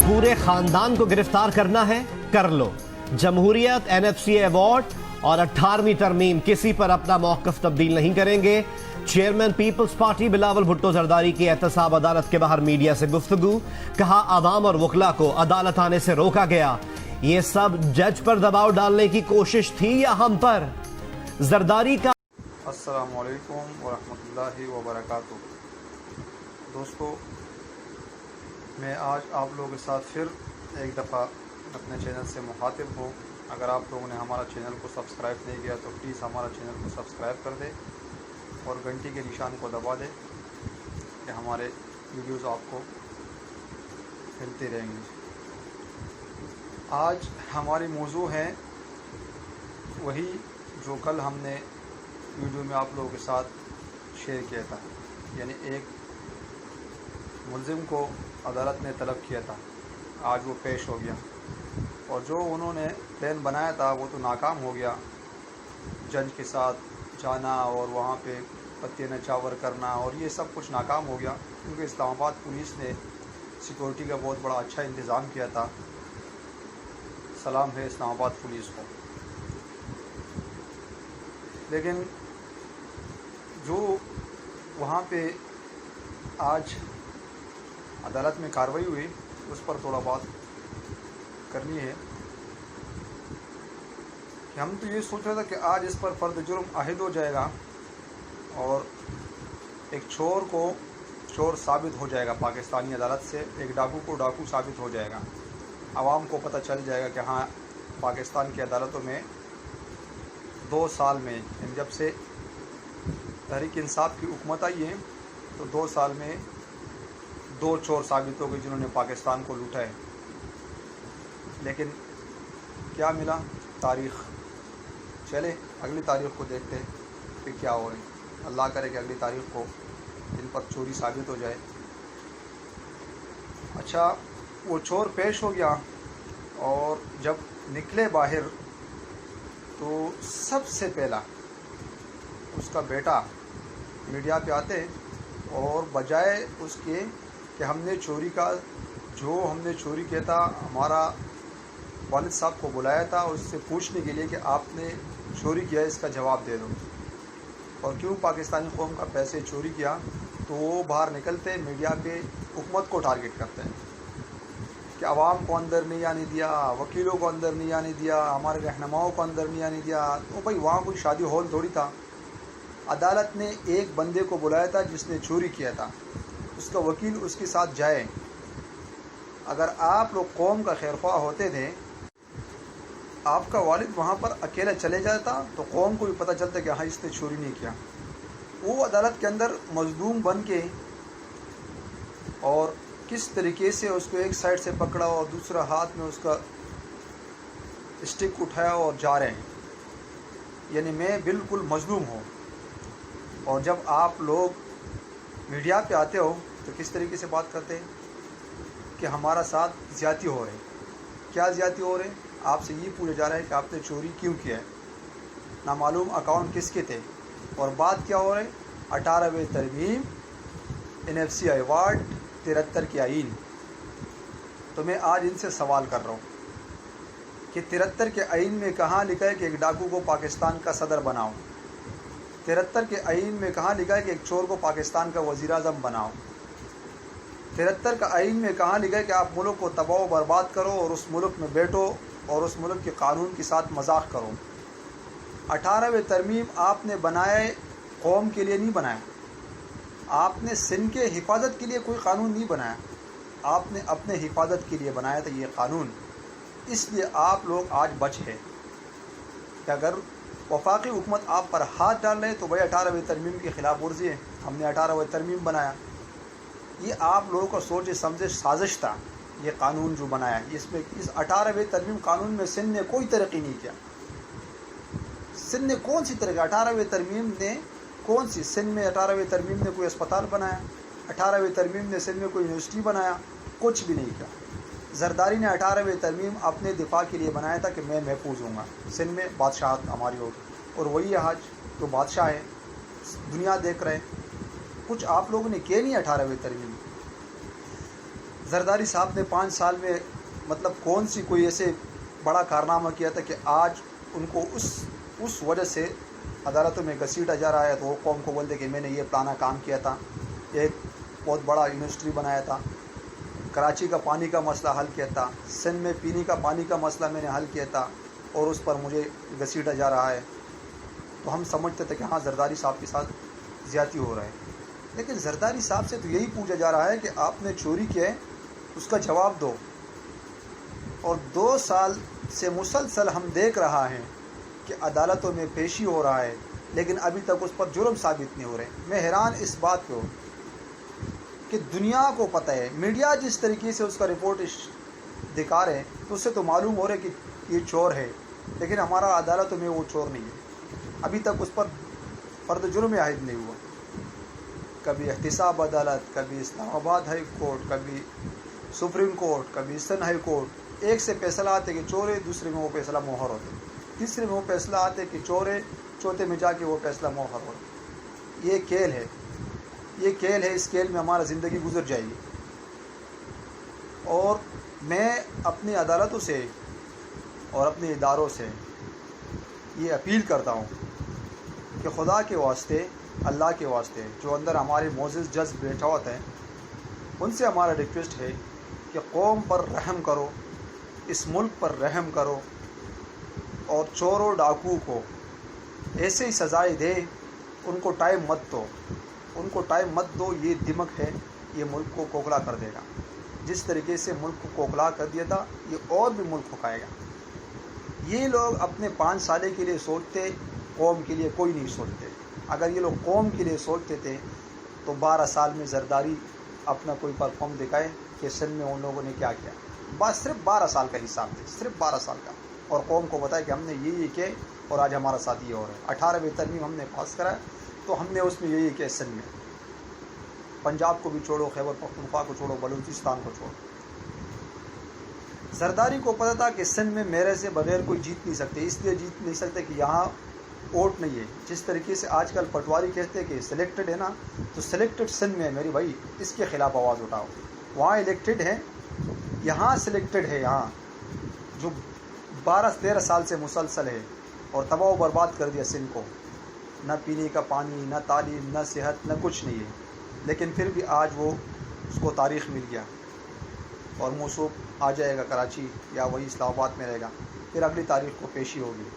पूरे खानदान को गिरफ्तार करना है, कर लो। जमहूरियत, NFCA अवार्ड और 18वीं तरमीम, किसी पर अपना मौक़िफ़ तब्दील नहीं करेंगे। Chairman Peoples Party Bilawal Bhutto Zardari की एहतसाब अदालत के बाहर मीडिया से गुफ्तगू, कहा आवाम और वकला को अदालत आने से रोका गया। ये सब जज पर दबाव डालने की कोशिश थी या हम पर? जरदारी का अस्सलामु अलैकुम वरहमतुल्लाहि वबरकातुहू। दोस्तों, मैं आज आप लोगों के साथ फिर एक दफ़ा अपने चैनल से मुखातिब हूँ। अगर आप लोगों ने हमारा चैनल को सब्सक्राइब नहीं किया तो प्लीज़ हमारा चैनल को सब्सक्राइब कर दें और घंटी के निशान को दबा दें कि हमारे वीडियोज़ आपको मिलती रहेंगी। आज हमारी मौजू है वही जो कल हमने वीडियो में आप लोगों के साथ शेयर किया था, यानी एक मुल्ज़िम को अदालत ने तलब किया था, आज वो पेश हो गया और जो उन्होंने प्लान बनाया था वो तो नाकाम हो गया। जज के साथ जाना और वहाँ पे पत्ते नचावर करना और ये सब कुछ नाकाम हो गया, क्योंकि इस्लामाबाद पुलिस ने सिक्योरिटी का बहुत बड़ा अच्छा इंतज़ाम किया था। सलाम है इस्लामाबाद पुलिस को। लेकिन जो वहाँ पे आज अदालत में कार्रवाई हुई उस पर थोड़ा बात करनी है कि हम तो ये सोच रहे थे कि आज इस पर फ़र्द जुर्म आहिद हो जाएगा और एक चोर को चोर साबित हो जाएगा पाकिस्तानी अदालत से, एक डाकू को डाकू साबित हो जाएगा। आवाम को पता चल जाएगा कि हाँ, पाकिस्तान की अदालतों में 2 साल में, जब से तहरीक इंसाफ की हुकूमत आई है तो 2 साल में 2 चोर साबित हो गए जिन्होंने पाकिस्तान को लूटा है। लेकिन क्या मिला? तारीख़। चले अगली तारीख़ को देखते हैं कि क्या हो रही। अल्लाह करे कि अगली तारीख़ को इन पर चोरी साबित हो जाए। अच्छा, वो चोर पेश हो गया और जब निकले बाहर तो सबसे पहला उसका बेटा मीडिया पे आते और बजाय उसके कि हमने चोरी किया था, हमारा वालिद साहब को बुलाया था उससे पूछने के लिए कि आपने चोरी किया, इसका जवाब दे दो और क्यों पाकिस्तानी कौम का पैसे चोरी किया, तो वो बाहर निकलते मीडिया पे हुकूमत को टारगेट करते हैं कि आवाम को अंदर नहीं आने दिया, वकीलों को अंदर नहीं आने दिया, हमारे रहनुमाओं को अंदर नहीं आने दिया। तो भाई वहाँ कोई शादी हॉल थोड़ी था। अदालत ने एक बंदे को बुलाया था जिसने चोरी किया था, उसका वकील उसके साथ जाए। अगर आप लोग कौम का खैरख्वाह होते थे, आपका वालिद वहाँ पर अकेला चले जाता तो कौम को भी पता चलता कि हाँ, इसने चोरी नहीं किया। वो अदालत के अंदर मजलूम बन के और किस तरीके से उसको एक साइड से पकड़ा और दूसरा हाथ में उसका स्टिक उठाया और जा रहे हैं, यानी मैं बिल्कुल मजलूम हूँ। और जब आप लोग मीडिया पे आते हो तो किस तरीके से बात करते हैं कि हमारा साथ ज़्यादती हो रही। क्या ज़्यादती हो रहे? आपसे ये पूछा जा रहा है कि आपने चोरी क्यों किया है, नामालूम अकाउंट किसके थे। और बात क्या हो रही? 18वीं तरमीम, NFCA अवार्ड, 73 की आइन। तो मैं आज इनसे सवाल कर रहा हूँ कि 73 के आइन में कहाँ लिखा है कि एक डाकू को पाकिस्तान का सदर बनाओ? 73 के आइन में कहाँ लिखा है कि एक चोर को पाकिस्तान का वज़ीर-ए-आज़म बनाओ? 73 का आइन में कहाँ लिखा है कि आप मुल्क को तबाह व बर्बाद करो और उस मुल्क में बैठो और उस मुल्क के कानून के साथ मजाक करो? 18वीं तरमीम आपने बनाए कौम के लिए नहीं बनाया, आपने सिंध के हिफाजत के लिए कोई कानून नहीं बनाया, आपने अपने हिफाजत के लिए बनाया था ये कानून। इसलिए आप लोग आज बच हैं कि अगर वफाकी हुकूमत आप पर हाथ डाल रहे तो भाई 18वीं तरमीम की खिलाफ वर्जी है, हमने 18वीं तरमीम बनाया। ये आप लोगों का सोच समझे साजिश था। ये कानून जो बनाया, इसमें इस 18वीं तरमीम कानून में सिंध ने कोई तरक्की नहीं किया। सिंध ने कौन सी तरक्की? 18वीं तरमीम ने कौन सी? सिंध में 18वीं तरमीम ने कोई अस्पताल बनाया? 18वीं तरमीम ने सिंध में कोई यूनिवर्सिटी बनाया? कुछ भी नहीं किया। जरदारी ने 18वीं तरमीम अपने दिफा के लिए बनाया था कि मैं महफूज हूँगा, सिंध में बादशाहत हमारी होगी। और वही आज तो बादशाह है, दुनिया देख रहे हैं। कुछ आप लोगों ने किए नहीं 18वीं तरमीम। زرداری صاحب نے 5 سال میں مطلب کون سی کوئی ایسے بڑا کارنامہ کیا تھا کہ آج ان کو اس وجہ سے عدالتوں میں گھسیٹا جا رہا ہے؟ تو وہ قوم کو بولتے کہ میں نے یہ پلانا کام کیا تھا، ایک بہت بڑا یونیورسٹی بنایا تھا، کراچی کا پانی کا مسئلہ حل کیا تھا، سندھ میں پینے کا پانی کا مسئلہ میں نے حل کیا تھا، اور اس پر مجھے گھسیٹا جا رہا ہے۔ تو ہم سمجھتے تھے کہ ہاں زرداری صاحب کے ساتھ زیادتی ہو رہا ہے، لیکن زرداری صاحب سے تو یہی پوچھا جا رہا ہے کہ آپ نے چوری کیا ہے، اس کا جواب دو۔ اور 2 سال سے مسلسل ہم دیکھ رہا ہیں کہ عدالتوں میں پیشی ہو رہا ہے، لیکن ابھی تک اس پر جرم ثابت نہیں ہو رہے۔ میں حیران اس بات پہ ہوں کہ دنیا کو پتہ ہے، میڈیا جس طریقے سے اس کا رپورٹ دکھا رہے ہیں تو اس سے تو معلوم ہو رہا ہے کہ یہ چور ہے، لیکن ہمارا عدالتوں میں وہ چور نہیں ہے، ابھی تک اس پر فرد جرم عائد نہیں ہوا۔ کبھی احتساب عدالت، کبھی اسلام آباد ہائی کورٹ، کبھی سپریم کورٹ، کبھی سندھ ہائی کورٹ، ایک سے فیصلہ آتے کہ چور ہے، دوسرے میں وہ فیصلہ مہر ہوتے، تیسرے میں وہ فیصلہ آتے کہ چور ہے، چوتھے میں جا کے وہ فیصلہ مہر ہوتا۔ یہ کھیل ہے، یہ کھیل ہے، اس کھیل میں ہمارا زندگی گزر جائے گی۔ اور میں اپنی عدالتوں سے اور اپنے اداروں سے یہ اپیل کرتا ہوں کہ خدا کے واسطے، اللہ کے واسطے، جو اندر ہمارے معزز جج بیٹھا ہوتا ہے، ان سے ہمارا ریکویسٹ ہے کہ قوم پر رحم کرو، اس ملک پر رحم کرو، اور چوروں ڈاکو کو ایسے ہی سزائیں دے، ان کو ٹائم مت دو، ان کو ٹائم مت دو۔ یہ دمک ہے، یہ ملک کو کوکھلا کر دے گا۔ جس طریقے سے ملک کو کوکھلا کر دیا تھا، یہ اور بھی ملک کو کھائے گا۔ یہ لوگ اپنے 5 سالے کے لیے سوچتے، قوم کے لیے کوئی نہیں سوچتے۔ اگر یہ لوگ قوم کے لیے سوچتے تھے تو 12 سال میں زرداری اپنا کوئی پرفارم دکھائے کہ سندھ میں ان لوگوں نے کیا کیا۔ بس صرف 12 سال کا حساب دے، صرف 12 سال کا، اور قوم کو بتائے کہ ہم نے یہ کیا اور آج ہمارا ساتھ یہ ہو رہا ہے۔ 18ویں ترمیم ہم نے پاس کرا تو ہم نے اس میں یہی کیا، سندھ میں، پنجاب کو بھی چھوڑو، خیبر پختونخوا کو چھوڑو، بلوچستان کو چھوڑو۔ زرداری کو پتہ تھا کہ سندھ میں میرے سے بغیر کوئی جیت نہیں سکتے، اس لیے جیت نہیں سکتے کہ یہاں ووٹ نہیں ہے۔ جس طریقے سے آج کل پٹواری کہتے ہیں کہ سلیکٹڈ ہے نا، تو سلیکٹڈ سندھ میں ہے میری بھائی، اس کے خلاف آواز اٹھاؤ۔ وہاں الیکٹڈ ہے، یہاں سلیکٹڈ ہے، یہاں جو 12-13 سال سے مسلسل ہے اور تباہ و برباد کر دیا سندھ کو، نہ پینے کا پانی، نہ تعلیم، نہ صحت، نہ کچھ نہیں ہے، لیکن پھر بھی آج وہ اس کو تاریخ مل گیا اور موصوف آ جائے گا کراچی یا وہی اسلام آباد میں رہے گا، پھر اگلی تاریخ کو پیشی ہوگی۔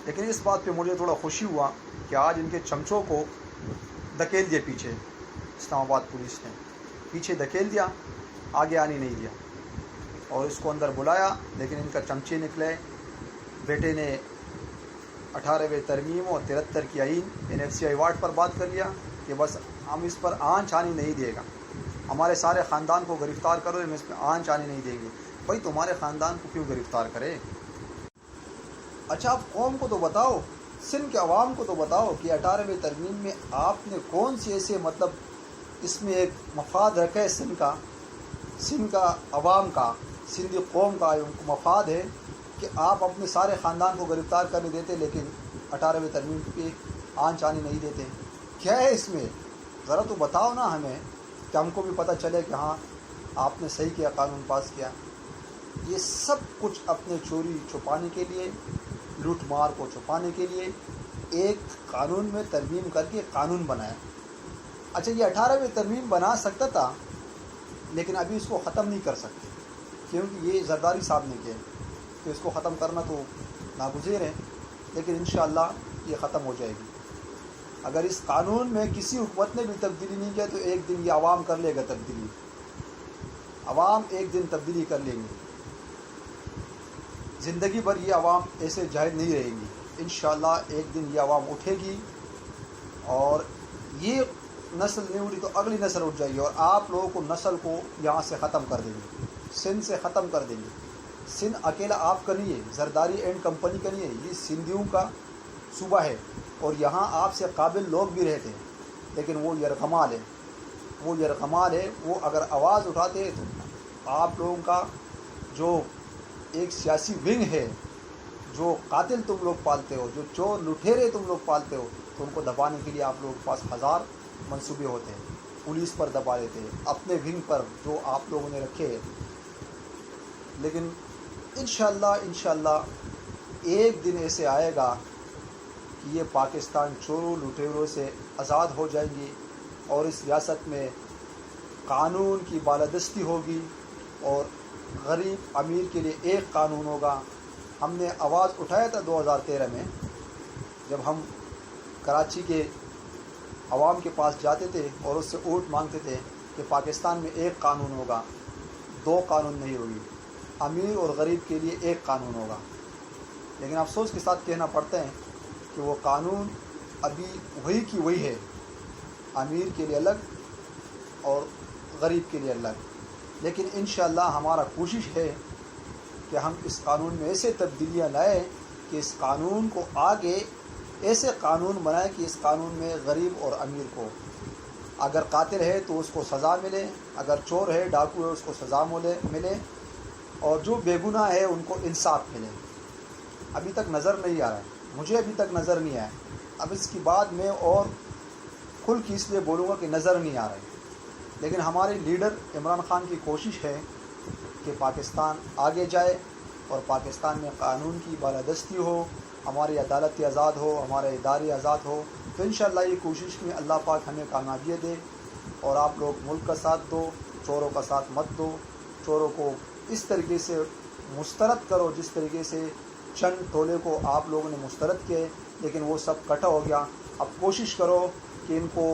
لیکن اس بات پہ مجھے تھوڑا خوشی ہوا کہ آج ان کے چمچوں کو دھکیل دیا پیچھے، اسلام آباد پولیس نے پیچھے دھکیل دیا، آگے آنے نہیں دیا، اور اس کو اندر بلایا، لیکن ان کا چمچے نکلے۔ بیٹے نے 18ویں ترمیم اور 73 کی آئین NFC ایوارڈ پر بات کر لیا کہ بس ہم اس پر آنچ آنے نہیں دے گا، ہمارے سارے خاندان کو گرفتار کرو، ہم اس میں آنچ آنے نہیں دیں گے۔ بھائی تمہارے خاندان کو کیوں گرفتار کرے؟ اچھا آپ قوم کو تو بتاؤ، سندھ کے عوام کو تو بتاؤ کہ 18ویں ترمیم میں آپ نے کون سی ایسے مطلب اس میں ایک مفاد رکھا ہے سندھ کا عوام کا، سندھی قوم کا مفاد ہے کہ آپ اپنے سارے خاندان کو گرفتار کرنے دیتے، لیکن 18ویں ترمیم پہ آنچ آنے نہیں دیتے۔ کیا ہے اس میں؟ ذرا تو بتاؤ نا ہمیں، کہ ہم کو بھی پتہ چلے کہ ہاں آپ نے صحیح کیا، قانون پاس کیا۔ یہ سب کچھ اپنے چوری چھپانے کے لیے، لوٹ مار کو چھپانے کے لیے ایک قانون میں ترمیم کر کے قانون بنایا۔ اچھا یہ 18ویں ترمیم بنا سکتا تھا، لیکن ابھی اس کو ختم نہیں کر سکتے، کیونکہ یہ زرداری صاحب نے کیا، تو اس کو ختم کرنا تو ناگزیر ہے، لیکن انشاءاللہ یہ ختم ہو جائے گی۔ اگر اس قانون میں کسی حکومت نے بھی تبدیلی نہیں کیا تو ایک دن یہ عوام کر لے گا تبدیلی، عوام ایک دن تبدیلی کر لیں گے۔ زندگی بھر یہ عوام ایسے جاہل نہیں رہیں گی، انشاءاللہ ایک دن یہ عوام اٹھے گی، اور یہ نسل نہیں اٹھی تو اگلی نسل اٹھ جائے گی، اور آپ لوگوں کو نسل کو یہاں سے ختم کر دیں گے، سندھ سے ختم کر دیں گے۔ سندھ اکیلا آپ کا نہیں ہے، زرداری اینڈ کمپنی کا نہیں ہے، یہ سندھیوں کا صوبہ ہے، اور یہاں آپ سے قابل لوگ بھی رہتے ہیں، لیکن وہ یرغمال ہے، وہ یرغمال ہے، وہ اگر آواز اٹھاتے ہیں تو آپ لوگوں کا جو ایک سیاسی ونگ ہے، جو قاتل تم لوگ پالتے ہو، جو چور لٹیرے تم لوگ پالتے ہو، تو ان کو دبانے کے لیے آپ لوگوں کے پاس 1000 منصوبے ہوتے ہیں۔ पुलिस पर दबा देते, अपने विंग पर जो आप लोगों ने रखे हैं। लेकिन इंशाअल्लाह एक दिन ऐसे आएगा कि ये पाकिस्तान चोरों लुटेरों से आज़ाद हो जाएंगी और इस रियासत में कानून की बालादस्ती होगी और गरीब अमीर के लिए एक कानून होगा। हमने आवाज़ उठाया था 2013 में, जब हम कराची के अवाम के पास जाते थे और उससे वोट मांगते थे कि पाकिस्तान में एक कानून होगा, दो कानून नहीं होगी, अमीर और गरीब के लिए एक कानून होगा। लेकिन अफसोस के साथ कहना पड़ता है कि वो कानून अभी वही की वही है, अमीर के लिए अलग और गरीब के लिए अलग। लेकिन इंशाअल्लाह हमारा कोशिश है कि हम इस कानून में ऐसे तब्दीलियाँ लाएँ कि इस कानून को आगे ऐसे कानून बनाए कि इस कानून में गरीब और अमीर को, अगर कातिल है तो उसको सज़ा मिले, अगर चोर है डाकू है उसको सज़ा मिले और जो बेगुनाह है उनको इंसाफ मिले। अभी तक नज़र नहीं आ रहा है, मुझे अभी तक नज़र नहीं आया। अब इसकी बाद में और खुल के इसलिए बोलूँगा कि नज़र नहीं आ रहा है। लेकिन हमारे लीडर इमरान खान की कोशिश है कि पाकिस्तान आगे जाए और पाकिस्तान में कानून की बालादस्ती हो, हमारी अदालतें आज़ाद हो, हमारे इदारे आज़ाद हो। तो इंशाअल्लाह ये कोशिश में अल्लाह पाक हमें कामयाबी दे और आप लोग मुल्क का साथ दो, चोरों का साथ मत दो। चोरों को इस तरीके से मुस्तरद करो जिस तरीके से चंद टोले को आप लोगों ने मुस्तरद किए, लेकिन वो सब इकट्ठा हो गया। अब कोशिश करो कि इनको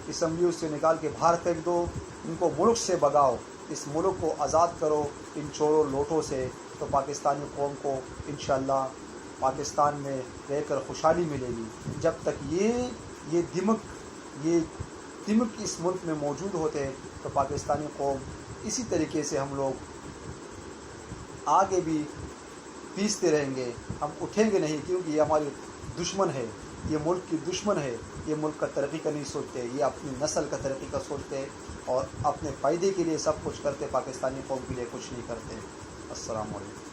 असम्बली से निकाल के बाहर फेंक दो, इनको मुल्क से भगाओ, इस मुल्क को आज़ाद करो इन चोरों लोटों से। तो पाकिस्तानी कौम को इंशाअल्लाह पाकिस्तान में रहकर खुशहाली मिलेगी। जब तक ये दिमक इस मुल्क में मौजूद होते हैं तो पाकिस्तानी कौम इसी तरीके से हम लोग आगे भी पीसते रहेंगे, हम उठेंगे नहीं, क्योंकि ये हमारी दुश्मन है, ये मुल्क की दुश्मन है। ये मुल्क का तरक्की का नहीं सोचते, ये अपनी नस्ल का तरक्की का सोचते और अपने फ़ायदे के लिए सब कुछ करते, पाकिस्तानी कौम के लिए कुछ नहीं करते। अस्सलाम वालेकुम।